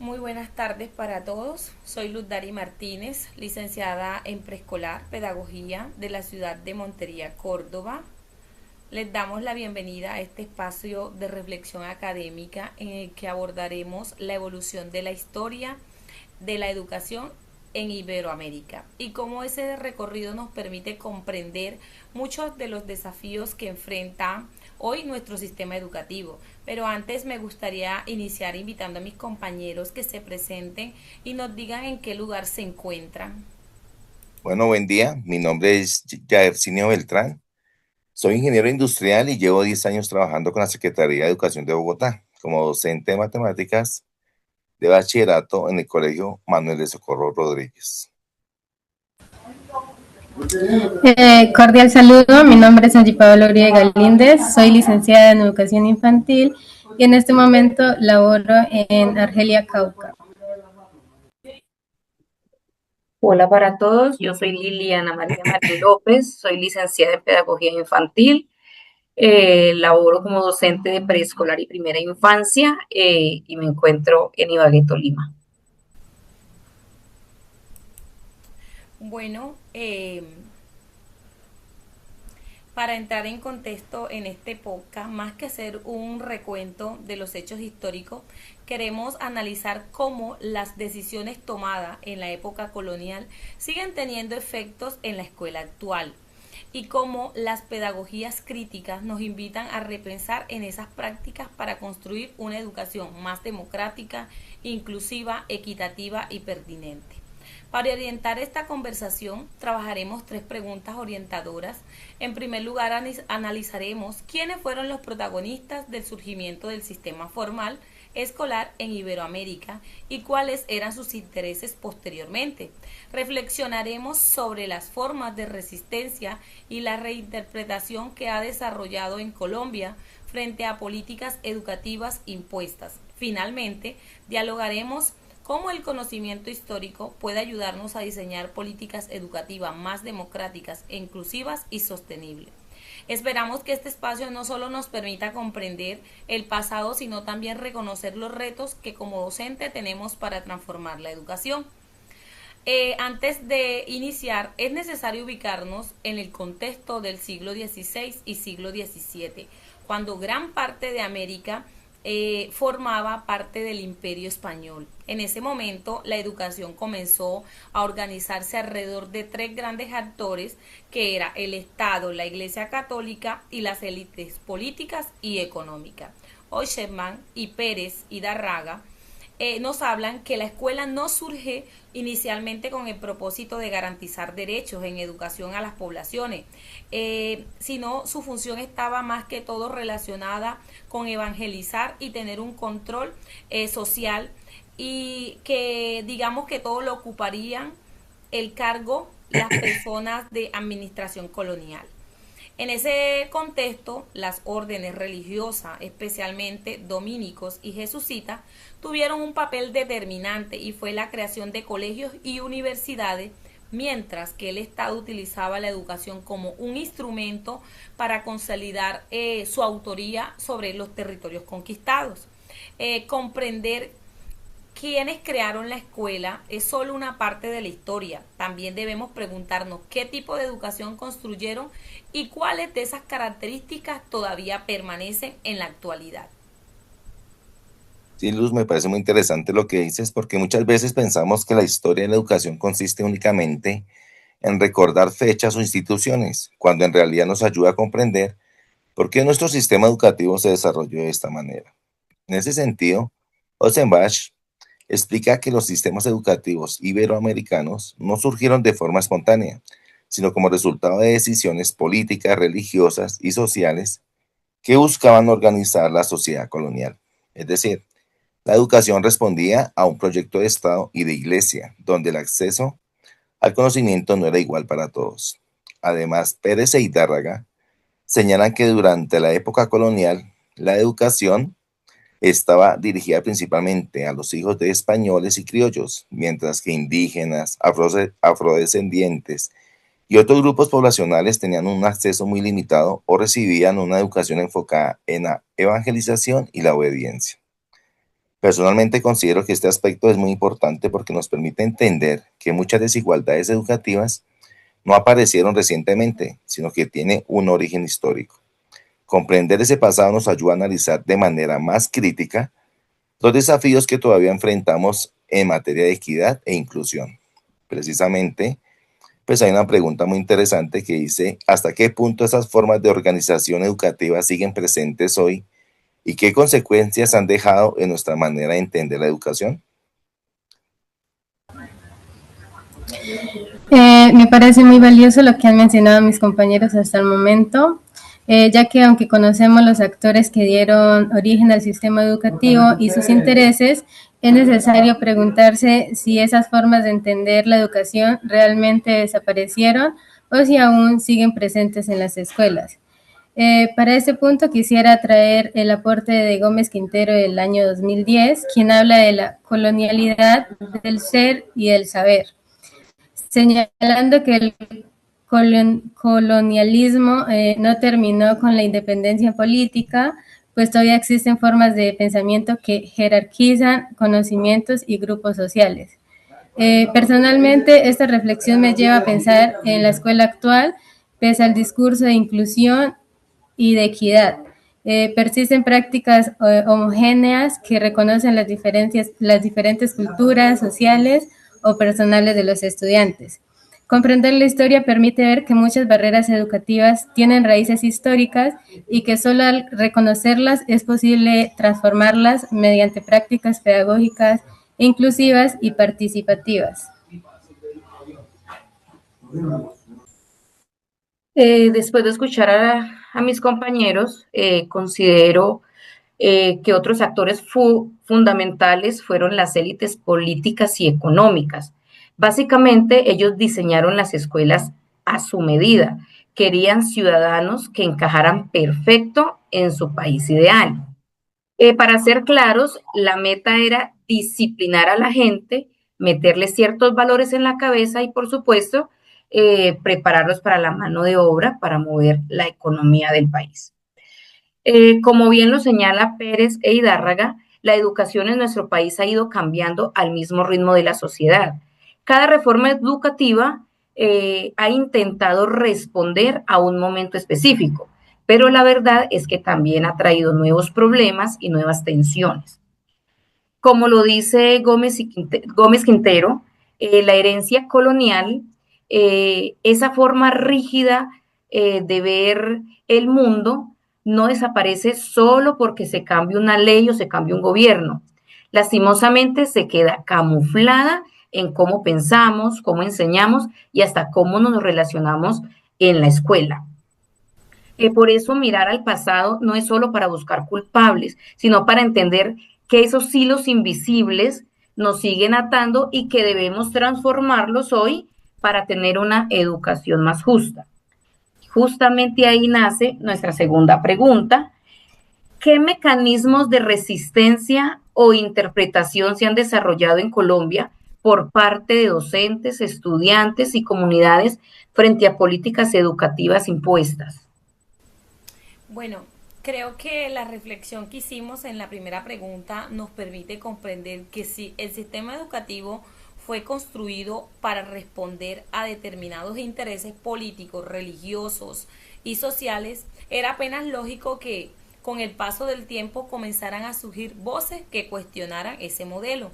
Muy buenas tardes para todos. Soy Luz Dari Martínez, licenciada en preescolar, pedagogía de la ciudad de Montería, Córdoba. Les damos la bienvenida a este espacio de reflexión académica en el que abordaremos la evolución de la historia de la educación en Iberoamérica y cómo ese recorrido nos permite comprender muchos de los desafíos que enfrenta hoy nuestro sistema educativo. Pero antes me gustaría iniciar invitando a mis compañeros que se presenten y nos digan en qué lugar se encuentran. Bueno, buen día. Mi nombre es Jairzinho Beltrán. Soy ingeniero industrial y llevo 10 años trabajando con la Secretaría de Educación de Bogotá como docente de matemáticas de bachillerato en el Colegio Manuel de Socorro Rodríguez. Cordial saludo, mi nombre es Angie Paola Uribe Galíndez, soy licenciada en Educación Infantil y en este momento laboro en Argelia, Cauca. Hola para todos, yo soy Liliana María María López, soy licenciada en Pedagogía Infantil, laboro como docente de preescolar y primera infancia y me encuentro en Ibagué, Tolima. Bueno, para entrar en contexto en este podcast, más que hacer un recuento de los hechos históricos, queremos analizar cómo las decisiones tomadas en la época colonial siguen teniendo efectos en la escuela actual y cómo las pedagogías críticas nos invitan a repensar en esas prácticas para construir una educación más democrática, inclusiva, equitativa y pertinente. Para orientar esta conversación, trabajaremos tres preguntas orientadoras. En primer lugar, analizaremos quiénes fueron los protagonistas del surgimiento del sistema formal escolar en Iberoamérica y cuáles eran sus intereses posteriormente. Reflexionaremos sobre las formas de resistencia y la reinterpretación que ha desarrollado en Colombia frente a políticas educativas impuestas. Finalmente, dialogaremos cómo el conocimiento histórico puede ayudarnos a diseñar políticas educativas más democráticas, inclusivas y sostenibles. Esperamos que este espacio no solo nos permita comprender el pasado, sino también reconocer los retos que como docente tenemos para transformar la educación. Antes de iniciar, es necesario ubicarnos en el contexto del siglo XVI y siglo XVII, cuando gran parte de América formaba parte del Imperio Español. En ese momento, la educación comenzó a organizarse alrededor de tres grandes actores, que era el Estado, la Iglesia Católica y las élites políticas y económicas. Oyshman y Pérez y Darraga nos hablan que la escuela no surge inicialmente con el propósito de garantizar derechos en educación a las poblaciones, sino su función estaba más que todo relacionada con evangelizar y tener un control social, y que digamos que todo lo ocuparían el cargo las personas de administración colonial. En ese contexto, las órdenes religiosas, especialmente dominicos y jesuitas, tuvieron un papel determinante y fue la creación de colegios y universidades, mientras que el Estado utilizaba la educación como un instrumento para consolidar su autoría sobre los territorios conquistados. Comprender quienes crearon la escuela es solo una parte de la historia. También debemos preguntarnos qué tipo de educación construyeron y cuáles de esas características todavía permanecen en la actualidad. Sí, Luz, me parece muy interesante lo que dices porque muchas veces pensamos que la historia de la educación consiste únicamente en recordar fechas o instituciones, cuando en realidad nos ayuda a comprender por qué nuestro sistema educativo se desarrolló de esta manera. En ese sentido, Ossenbach explica que los sistemas educativos iberoamericanos no surgieron de forma espontánea, sino como resultado de decisiones políticas, religiosas y sociales que buscaban organizar la sociedad colonial. Es decir, la educación respondía a un proyecto de Estado y de Iglesia, donde el acceso al conocimiento no era igual para todos. Además, Pérez e Hidárraga señalan que durante la época colonial, la educación estaba dirigida principalmente a los hijos de españoles y criollos, mientras que indígenas, afrodescendientes y otros grupos poblacionales tenían un acceso muy limitado o recibían una educación enfocada en la evangelización y la obediencia. Personalmente considero que este aspecto es muy importante porque nos permite entender que muchas desigualdades educativas no aparecieron recientemente, sino que tienen un origen histórico. Comprender ese pasado nos ayuda a analizar de manera más crítica los desafíos que todavía enfrentamos en materia de equidad e inclusión. Precisamente, pues hay una pregunta muy interesante que dice, ¿hasta qué punto esas formas de organización educativa siguen presentes hoy y qué consecuencias han dejado en nuestra manera de entender la educación? Me parece muy valioso lo que han mencionado mis compañeros hasta el momento, ya que aunque conocemos los actores que dieron origen al sistema educativo y sus intereses, es necesario preguntarse si esas formas de entender la educación realmente desaparecieron o si aún siguen presentes en las escuelas. Para este punto quisiera traer el aporte de Gómez Quintero del año 2010, quien habla de la colonialidad del ser y del saber, señalando que el colonialismo no terminó con la independencia política, pues todavía existen formas de pensamiento que jerarquizan conocimientos y grupos sociales. Personalmente, esta reflexión me lleva a pensar en la escuela actual, pese al discurso de inclusión y de equidad. Persisten prácticas homogéneas que reconocen las diferentes culturas sociales o personales de los estudiantes. Comprender la historia permite ver que muchas barreras educativas tienen raíces históricas y que solo al reconocerlas es posible transformarlas mediante prácticas pedagógicas inclusivas y participativas. Después de escuchar a mis compañeros, considero que otros actores fundamentales fueron las élites políticas y económicas. Básicamente, ellos diseñaron las escuelas a su medida. Querían ciudadanos que encajaran perfecto en su país ideal. Para ser claros, la meta era disciplinar a la gente, meterle ciertos valores en la cabeza y, por supuesto, prepararlos para la mano de obra para mover la economía del país. Como bien lo señala Pérez e Hidárraga, la educación en nuestro país ha ido cambiando al mismo ritmo de la sociedad. Cada reforma educativa ha intentado responder a un momento específico, pero la verdad es que también ha traído nuevos problemas y nuevas tensiones. Como lo dice Gómez Quintero, la herencia colonial, esa forma rígida de ver el mundo, no desaparece solo porque se cambie una ley o se cambie un gobierno. Lastimosamente se queda camuflada en cómo pensamos, cómo enseñamos y hasta cómo nos relacionamos en la escuela. Por eso mirar al pasado no es solo para buscar culpables, sino para entender que esos hilos invisibles nos siguen atando y que debemos transformarlos hoy para tener una educación más justa. Justamente ahí nace nuestra segunda pregunta. ¿Qué mecanismos de resistencia o interpretación se han desarrollado en Colombia por parte de docentes, estudiantes y comunidades frente a políticas educativas impuestas? Bueno, creo que la reflexión que hicimos en la primera pregunta nos permite comprender que si el sistema educativo fue construido para responder a determinados intereses políticos, religiosos y sociales, era apenas lógico que con el paso del tiempo comenzaran a surgir voces que cuestionaran ese modelo.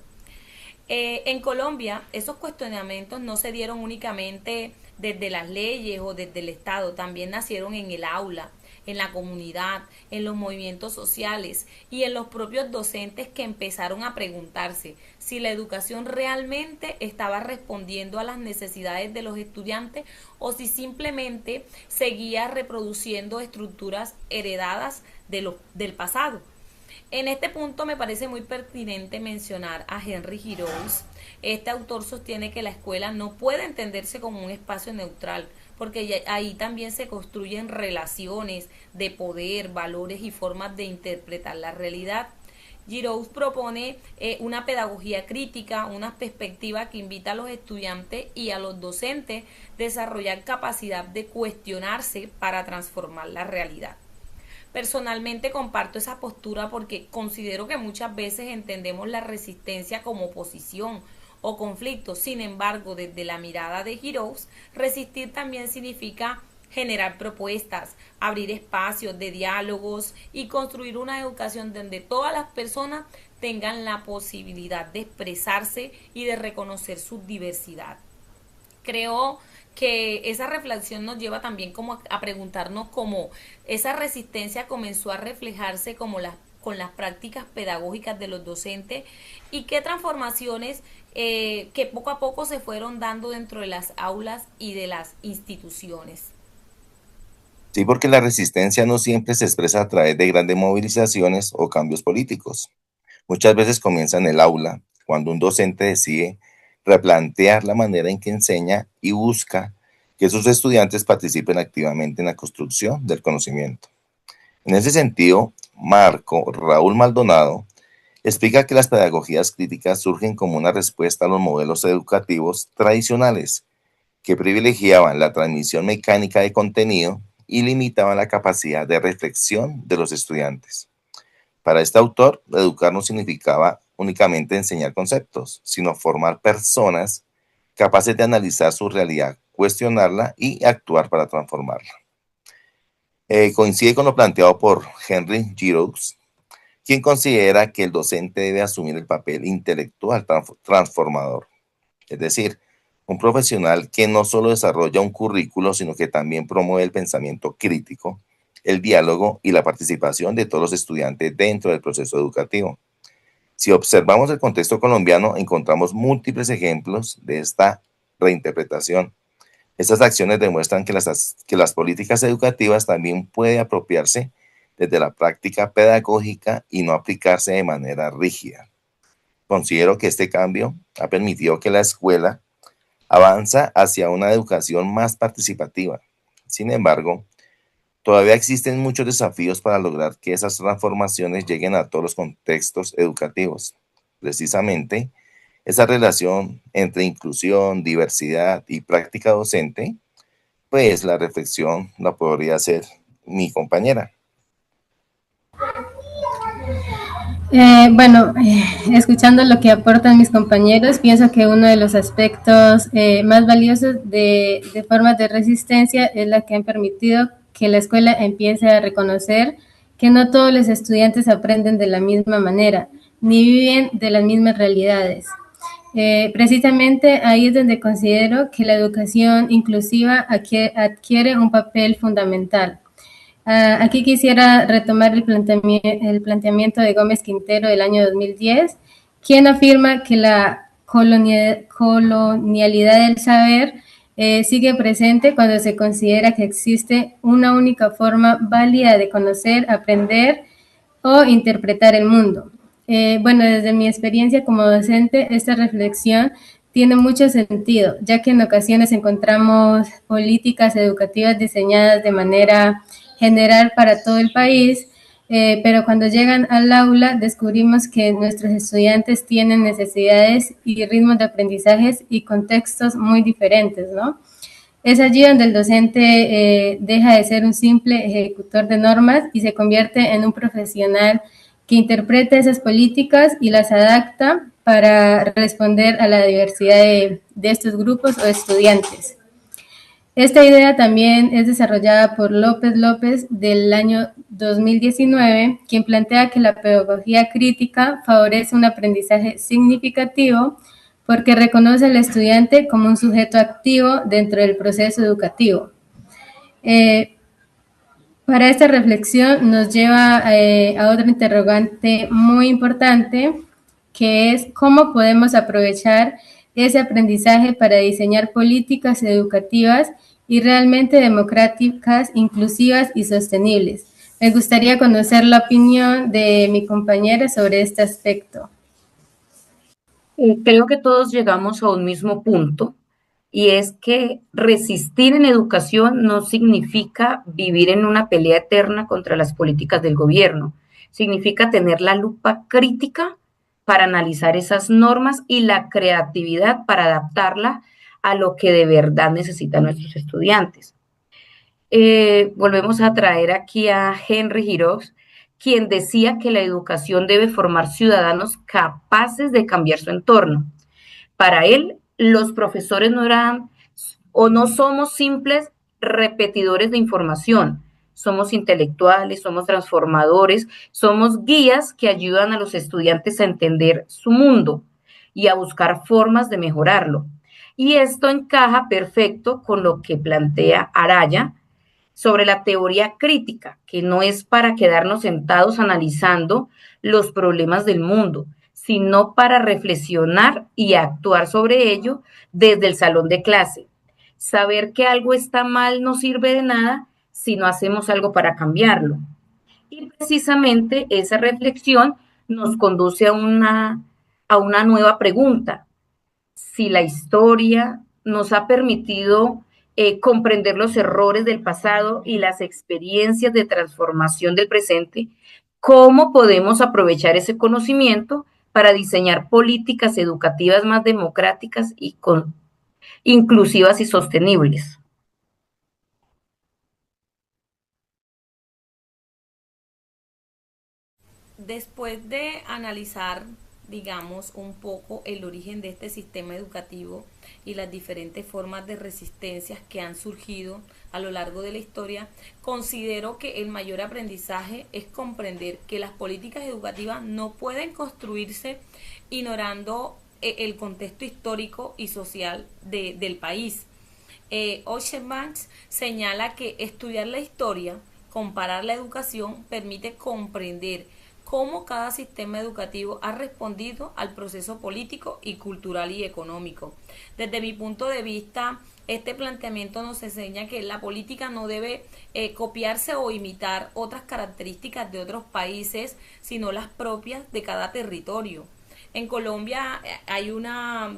En Colombia, esos cuestionamientos no se dieron únicamente desde las leyes o desde el Estado, también nacieron en el aula, en la comunidad, en los movimientos sociales y en los propios docentes que empezaron a preguntarse si la educación realmente estaba respondiendo a las necesidades de los estudiantes o si simplemente seguía reproduciendo estructuras heredadas del pasado. En este punto me parece muy pertinente mencionar a Henry Giroux. Este autor sostiene que la escuela no puede entenderse como un espacio neutral, porque ahí también se construyen relaciones de poder, valores y formas de interpretar la realidad. Giroux propone una pedagogía crítica, una perspectiva que invita a los estudiantes y a los docentes a desarrollar capacidad de cuestionarse para transformar la realidad. Personalmente comparto esa postura porque considero que muchas veces entendemos la resistencia como oposición o conflicto. Sin embargo, desde la mirada de Heroes, resistir también significa generar propuestas, abrir espacios de diálogos y construir una educación donde todas las personas tengan la posibilidad de expresarse y de reconocer su diversidad. Creo que esa reflexión nos lleva también como a preguntarnos cómo esa resistencia comenzó a reflejarse como con las prácticas pedagógicas de los docentes y qué transformaciones que poco a poco se fueron dando dentro de las aulas y de las instituciones. Sí, porque la resistencia no siempre se expresa a través de grandes movilizaciones o cambios políticos. Muchas veces comienza en el aula, cuando un docente decide replantear la manera en que enseña y busca que sus estudiantes participen activamente en la construcción del conocimiento. En ese sentido, Raúl Maldonado, explica que las pedagogías críticas surgen como una respuesta a los modelos educativos tradicionales que privilegiaban la transmisión mecánica de contenido y limitaban la capacidad de reflexión de los estudiantes. Para este autor, educar no significaba únicamente enseñar conceptos, sino formar personas capaces de analizar su realidad, cuestionarla y actuar para transformarla. Coincide con lo planteado por Henry Giroux, quien considera que el docente debe asumir el papel intelectual transformador, es decir, un profesional que no solo desarrolla un currículo, sino que también promueve el pensamiento crítico, el diálogo y la participación de todos los estudiantes dentro del proceso educativo. Si observamos el contexto colombiano, encontramos múltiples ejemplos de esta reinterpretación. Estas acciones demuestran que las políticas educativas también pueden apropiarse desde la práctica pedagógica y no aplicarse de manera rígida. Considero que este cambio ha permitido que la escuela avanza hacia una educación más participativa. Sin embargo, todavía existen muchos desafíos para lograr que esas transformaciones lleguen a todos los contextos educativos. Precisamente, esa relación entre inclusión, diversidad y práctica docente, pues la reflexión la podría hacer mi compañera. Escuchando lo que aportan mis compañeros, pienso que uno de los aspectos más valiosos de formas de resistencia es la que han permitido que la escuela empiece a reconocer que no todos los estudiantes aprenden de la misma manera, ni viven de las mismas realidades. Precisamente ahí es donde considero que la educación inclusiva adquiere un papel fundamental. Aquí quisiera retomar el planteamiento de Gómez Quintero del año 2010, quien afirma que la colonialidad del saber sigue presente cuando se considera que existe una única forma válida de conocer, aprender o interpretar el mundo. Desde mi experiencia como docente, esta reflexión tiene mucho sentido, ya que en ocasiones encontramos políticas educativas diseñadas de manera general para todo el país, pero cuando llegan al aula descubrimos que nuestros estudiantes tienen necesidades y ritmos de aprendizajes y contextos muy diferentes, ¿no? Es allí donde el docente deja de ser un simple ejecutor de normas y se convierte en un profesional que interpreta esas políticas y las adapta para responder a la diversidad de estos grupos o estudiantes. Esta idea también es desarrollada por López López del año 2019, quien plantea que la pedagogía crítica favorece un aprendizaje significativo porque reconoce al estudiante como un sujeto activo dentro del proceso educativo. Para esta reflexión nos lleva a otro interrogante muy importante, que es cómo podemos aprovechar ese aprendizaje para diseñar políticas educativas y realmente democráticas, inclusivas y sostenibles. Me gustaría conocer la opinión de mi compañera sobre este aspecto. Creo que todos llegamos a un mismo punto, y es que resistir en educación no significa vivir en una pelea eterna contra las políticas del gobierno. Significa tener la lupa crítica para analizar esas normas y la creatividad para adaptarla a lo que de verdad necesitan nuestros estudiantes. volvemos a traer aquí a Henry Giroux, quien decía que la educación debe formar ciudadanos capaces de cambiar su entorno. Para él, los profesores no eran o no somos simples repetidores de información, somos intelectuales, somos transformadores, somos guías que ayudan a los estudiantes a entender su mundo y a buscar formas de mejorarlo. Y esto encaja perfecto con lo que plantea Araya sobre la teoría crítica, que no es para quedarnos sentados analizando los problemas del mundo, sino para reflexionar y actuar sobre ello desde el salón de clase. Saber que algo está mal no sirve de nada si no hacemos algo para cambiarlo. Y precisamente esa reflexión nos conduce a una nueva pregunta. Si la historia nos ha permitido comprender los errores del pasado y las experiencias de transformación del presente, ¿cómo podemos aprovechar ese conocimiento para diseñar políticas educativas más democráticas y inclusivas y sostenibles? Después de analizar, digamos, un poco el origen de este sistema educativo y las diferentes formas de resistencias que han surgido a lo largo de la historia, considero que el mayor aprendizaje es comprender que las políticas educativas no pueden construirse ignorando el contexto histórico y social del país. Banks señala que estudiar la historia, comparar la educación, permite comprender cómo cada sistema educativo ha respondido al proceso político y cultural y económico. Desde mi punto de vista, este planteamiento nos enseña que la política no debe copiarse o imitar otras características de otros países, sino las propias de cada territorio. En Colombia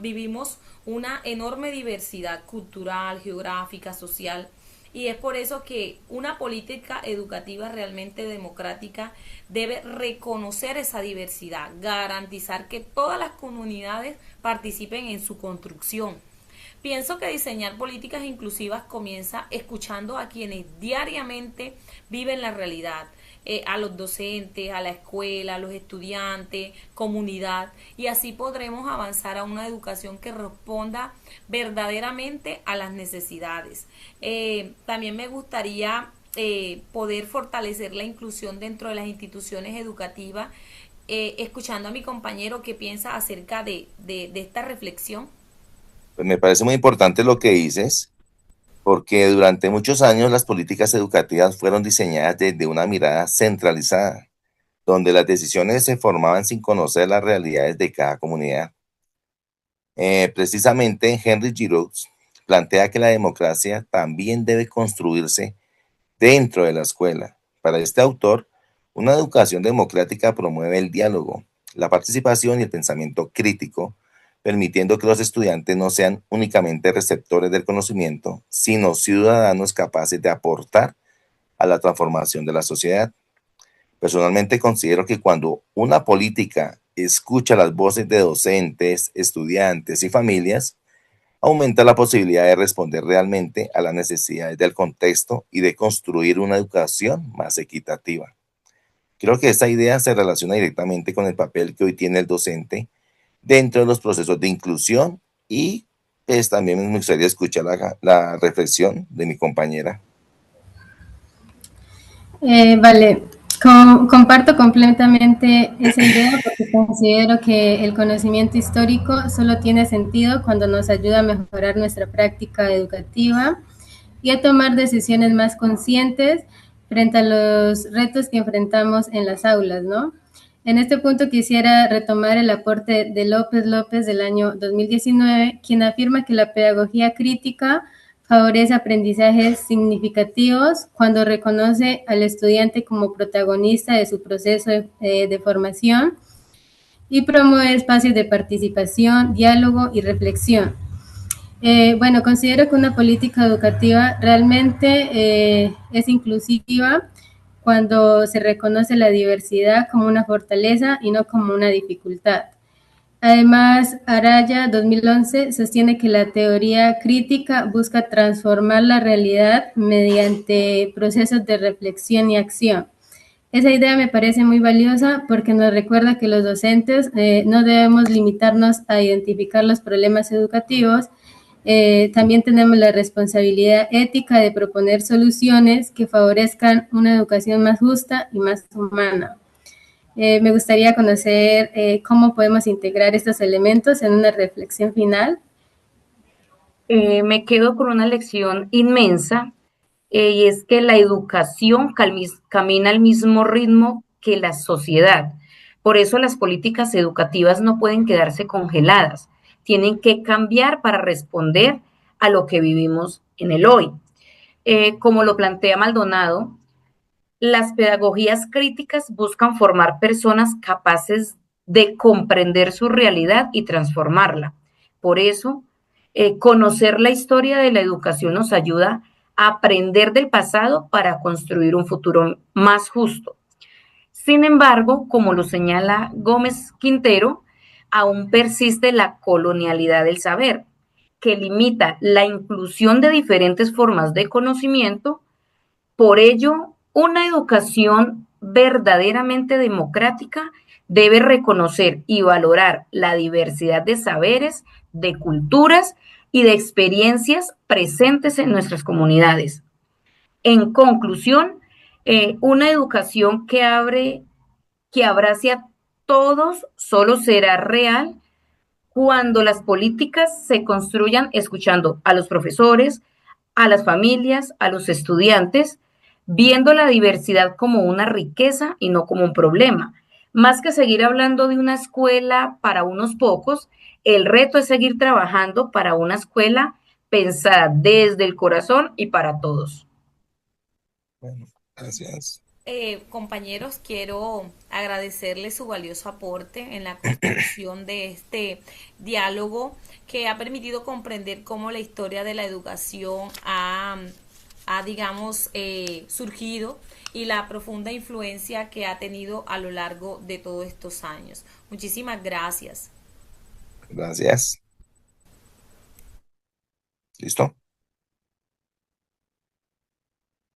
vivimos una enorme diversidad cultural, geográfica, social, y es por eso que una política educativa realmente democrática debe reconocer esa diversidad, garantizar que todas las comunidades participen en su construcción. Pienso que diseñar políticas inclusivas comienza escuchando a quienes diariamente viven la realidad, a los docentes, a la escuela, a los estudiantes, comunidad, y así podremos avanzar a una educación que responda verdaderamente a las necesidades. También me gustaría poder fortalecer la inclusión dentro de las instituciones educativas, escuchando a mi compañero qué piensa acerca de esta reflexión. Pues me parece muy importante lo que dices, porque durante muchos años las políticas educativas fueron diseñadas desde una mirada centralizada, donde las decisiones se formaban sin conocer las realidades de cada comunidad. Precisamente Henry Giroux plantea que la democracia también debe construirse dentro de la escuela. Para este autor, una educación democrática promueve el diálogo, la participación y el pensamiento crítico, permitiendo que los estudiantes no sean únicamente receptores del conocimiento, sino ciudadanos capaces de aportar a la transformación de la sociedad. Personalmente considero que cuando una política escucha las voces de docentes, estudiantes y familias, aumenta la posibilidad de responder realmente a las necesidades del contexto y de construir una educación más equitativa. Creo que esta idea se relaciona directamente con el papel que hoy tiene el docente dentro de los procesos de inclusión y pues también me gustaría escuchar la reflexión de mi compañera. Vale, comparto completamente esa idea porque considero que el conocimiento histórico solo tiene sentido cuando nos ayuda a mejorar nuestra práctica educativa y a tomar decisiones más conscientes frente a los retos que enfrentamos en las aulas, ¿no? En este punto quisiera retomar el aporte de López López del año 2019, quien afirma que la pedagogía crítica favorece aprendizajes significativos cuando reconoce al estudiante como protagonista de su proceso de formación y promueve espacios de participación, diálogo y reflexión. Bueno, considero que una política educativa realmente es inclusiva cuando se reconoce la diversidad como una fortaleza y no como una dificultad. Además, Araya 2011 sostiene que la teoría crítica busca transformar la realidad mediante procesos de reflexión y acción. Esa idea me parece muy valiosa porque nos recuerda que los docentes no debemos limitarnos a identificar los problemas educativos, también tenemos la responsabilidad ética de proponer soluciones que favorezcan una educación más justa y más humana. Me gustaría conocer cómo podemos integrar estos elementos en una reflexión final. Me quedo con una lección inmensa y es que la educación camina al mismo ritmo que la sociedad. Por eso las políticas educativas no pueden quedarse congeladas, tienen que cambiar para responder a lo que vivimos en el hoy. Como lo plantea Maldonado, las pedagogías críticas buscan formar personas capaces de comprender su realidad y transformarla. Por eso, conocer la historia de la educación nos ayuda a aprender del pasado para construir un futuro más justo. Sin embargo, como lo señala Gómez Quintero, aún persiste la colonialidad del saber, que limita la inclusión de diferentes formas de conocimiento. Por ello, una educación verdaderamente democrática debe reconocer y valorar la diversidad de saberes, de culturas y de experiencias presentes en nuestras comunidades. En conclusión, una educación que abrace a todos, solo será real cuando las políticas se construyan escuchando a los profesores, a las familias, a los estudiantes, viendo la diversidad como una riqueza y no como un problema. Más que seguir hablando de una escuela para unos pocos, el reto es seguir trabajando para una escuela pensada desde el corazón y para todos. Bueno, gracias. Compañeros, quiero agradecerles su valioso aporte en la construcción de este diálogo que ha permitido comprender cómo la historia de la educación ha digamos, surgido y la profunda influencia que ha tenido a lo largo de todos estos años. Muchísimas gracias. Gracias. ¿Listo?